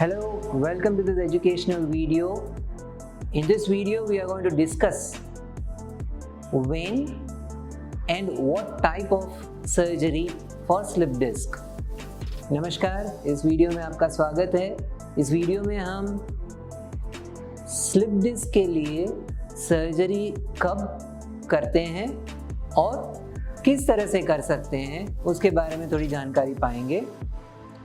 Hello, welcome to this educational video. In this video, we are going to discuss when and what type of surgery for slip disc. नमस्कार, इस video में आपका स्वागत है। इस video में हम स्लिप डिस्क के लिए सर्जरी कब करते हैं और किस तरह से कर सकते हैं उसके बारे में थोड़ी जानकारी पाएंगे।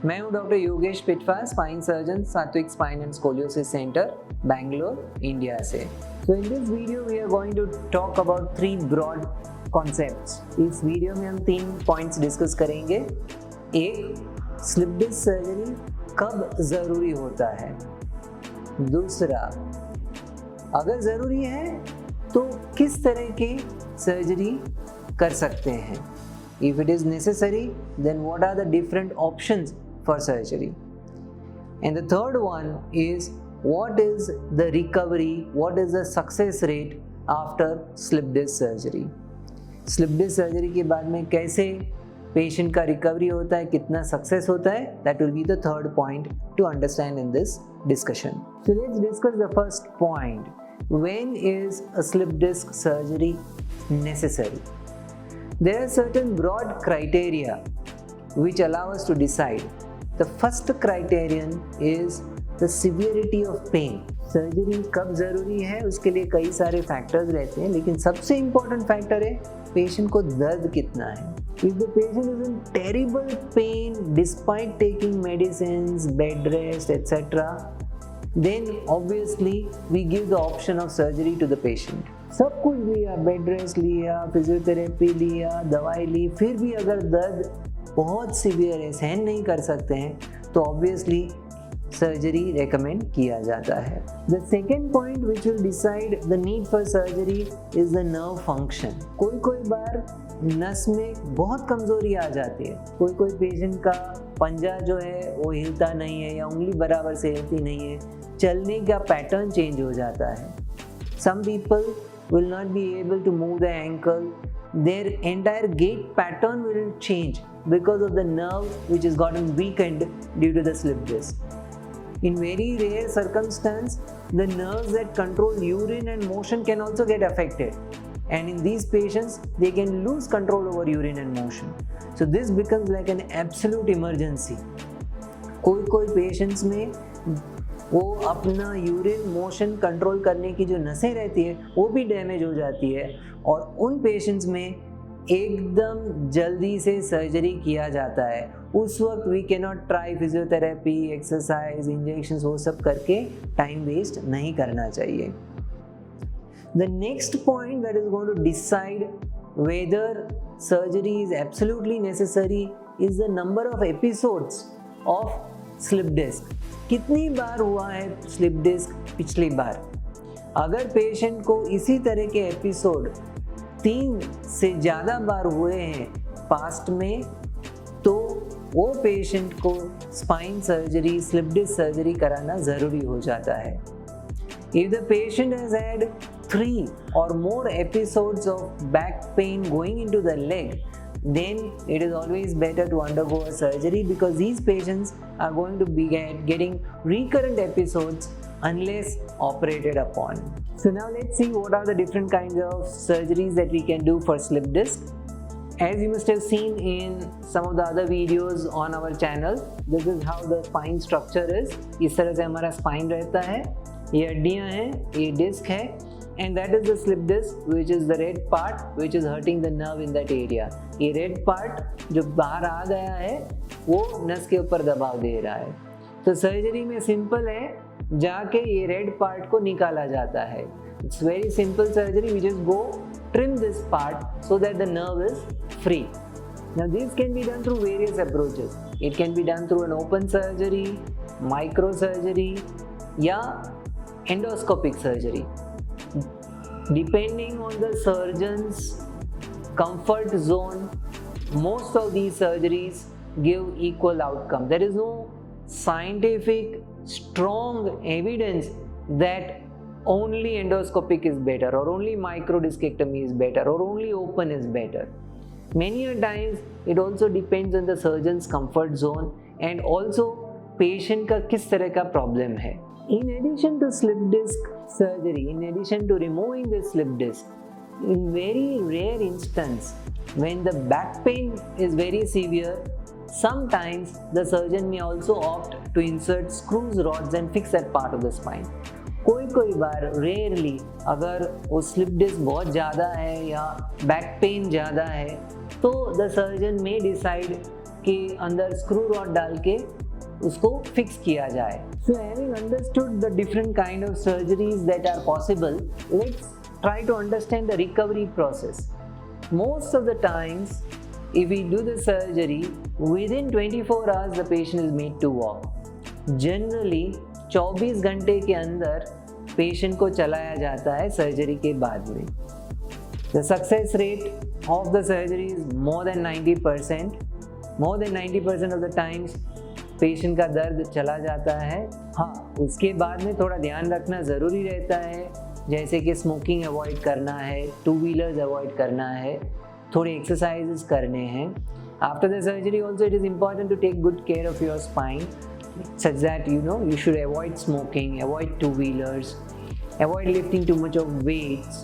मैं हूं डॉक्टर योगेश पिटवा, स्पाइन सर्जन, सात्विक spine and scoliosis centre, Bangalore, India से। So in this video we are going to talk about three broad concepts. इस वीडियो में हम 3 पॉइंट्स डिस्कस करेंगे। एक, स्लिप डिस्क सर्जरी कब ज़रूरी होता है। दूसरा, अगर ज़रूरी है तो किस तरह की सर्जरी कर सकते हैं। If it is necessary, then what are the different options for surgery? And the third one is, what is the recovery, what is the success rate after slip disc surgery? Slip disc surgery के बाद में कैसे patient का recovery होता है, कितना success होता है, that will be the third point to understand in this discussion. So let's discuss the first point. When is a slip disc surgery necessary? There are certain broad criteria which allow us to decide. The first criterion is the severity of pain. Surgery कब ज़रूरी है उसके लिए कई सारे factors रहते हैं, लेकिन सबसे इम्पोर्टेंट फैक्टर है पेशेंट को दर्द कितना है। If the patient is in terrible pain despite taking medicines, bed rest, etc., then obviously we give the option of surgery to the patient. सब कुछ लिया, बेड रेस्ट लिया, फिजियोथेरेपी लिया, दवाई ली, फिर भी अगर दर्द बहुत सीवियर है, सहन नहीं कर सकते हैं, तो ऑब्वियसली सर्जरी रेकमेंड किया जाता है। The second point which will decide the need for surgery is the nerve function. कोई बार नस में बहुत कमजोरी आ जाती है, कोई पेशेंट का पंजा जो है वो हिलता नहीं है या उंगली बराबर से हिलती नहीं है, चलने का पैटर्न चेंज हो जाता है। Some people will not be able to move the ankle. Their entire gait pattern will change because of the nerve which has gotten weakened due to the slip disc. In very rare circumstance, the nerves that control urine and motion can also get affected. And in these patients, they can lose control over urine and motion. So this becomes like an absolute emergency. कोई patients में वो अपना urine motion control करने की जो नसें रहती है वो भी डैमेज हो जाती है, और उन पेशेंट्स में एकदम जल्दी से सर्जरी किया जाता है। उस वक्त we can not try physiotherapy, exercise, injections, वो सब करके टाइम वेस्ट नहीं करना चाहिए। The next point that is going to decide whether surgery is absolutely necessary is the number of episodes of slip disc. कितनी बार हुआ है स्लिप डिस्क पिछली बार। अगर पेशेंट को इसी तरह के एपिसोड 3 से ज़्यादा बार हुए हैं पास्ट में, तो वो पेशेंट को spine surgery, slip disc surgery कराना ज़रूरी हो जाता है। If the patient has had 3 or more episodes of back pain going into the leg, then it is always better to undergo a surgery, because these patients are going to be getting recurrent episodes unless operated upon. So now let's see what are the different kinds of surgeries that we can do for slip disc. As you must have seen in some of the other videos on our channel, this is how the spine structure is. इस तरह से हमारा spine रहता है, ये हड्डियाँ हैं, ये डिस्क है, and that is the slip disc, which is the red part which is hurting the nerve in that area. ये red part जो बाहर आ गया है वो नस के ऊपर दबाव दे रहा है। तो सर्जरी में सिंपल है, जाके ये रेड पार्ट को निकाला जाता है। It's very simple surgery. We just go trim this part so that the nerve is free. Now this can be done through various approaches. It can be done through an open surgery, microsurgery, या endoscopic surgery. Depending on the surgeon's comfort zone, most of these surgeries give equal outcome. There is no scientific strong evidence that only endoscopic is better, or only microdiscectomy is better, or only open is better. Many a times it also depends on the surgeon's comfort zone, and also patient का किस तरह का problem है। In addition to slip disc surgery, in addition to removing the slip disc, in very rare instance when the back pain is very severe, sometimes the surgeon may also opt to insert screws, rods and fix that part of the spine. कोई बार rarely अगर वो slip disc बहुत ज़्यादा है या back pain ज़्यादा है तो द सर्जन में डिसाइड कि अंदर स्क्रू रॉड डाल के उसको फिक्स किया जाए। So having understood the different kind of surgeries that are possible, let's try to understand the recovery process. Most of the times, if we do the surgery, within 24 hours the patient is made to walk. Generally, 24 घंटे के अंदर patient को चलाया जाता है surgery के बाद में। The success rate of the surgery is more than 90%. More than 90% of the times patient का दर्द चला जाता है। हाँ, उसके बाद में थोड़ा ध्यान रखना ज़रूरी रहता है, जैसे कि स्मोकिंग अवॉइड करना है, 2 व्हीलर्स अवॉइड करना है, थोड़े एक्सरसाइजेस करने हैं। After the surgery also it is important to take good care of your spine such that you should avoid smoking, avoid 2 wheelers, avoid lifting too much of weights,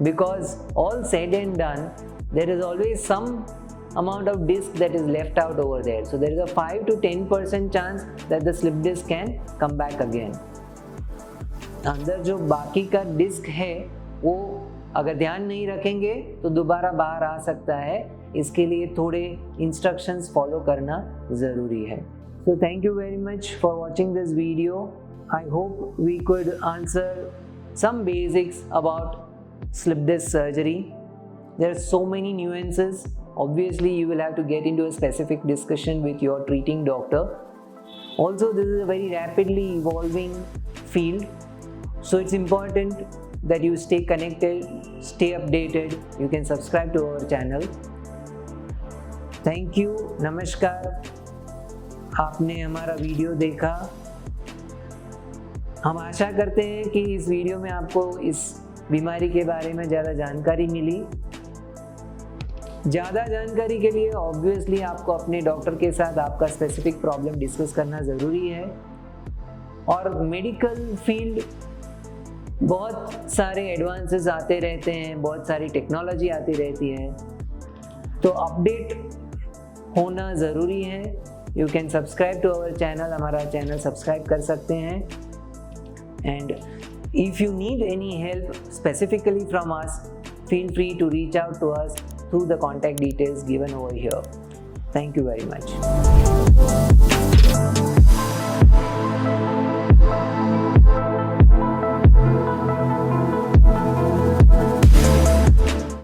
because all said and done there is always some amount of disc that is left out over there, so there is a 5 to 10% chance that the slip disc can come back again. अंदर जो बाकी का disc है वो अगर ध्यान नहीं रखेंगे तो दोबारा बाहर आ सकता है, इसके लिए थोड़े इंस्ट्रक्शंस फॉलो करना ज़रूरी है। So thank you very much for watching this video. I hope we could answer some basics about slip disc surgery. There are so many nuances. Obviously you will have to get into a specific discussion with your treating doctor. Also, this is a very rapidly evolving field. So it's important that you stay connected, stay updated. You can subscribe to our channel. Thank you, नमस्कार। आपने हमारा video देखा। हम आशा करते हैं कि इस video में आपको इस बीमारी के बारे में ज़्यादा जानकारी मिली। ज़्यादा जानकारी के लिए ऑब्वियसली आपको अपने डॉक्टर के साथ आपका स्पेसिफिक प्रॉब्लम डिस्कस करना ज़रूरी है। और मेडिकल फील्ड बहुत सारे एडवांसेस आते रहते हैं, बहुत सारी टेक्नोलॉजी आती रहती है, तो अपडेट होना ज़रूरी है। You can subscribe to our channel, हमारा चैनल सब्सक्राइब कर सकते हैं। And if you need any help specifically from us, feel free to reach out to us through the contact details given over here. Thank you very much.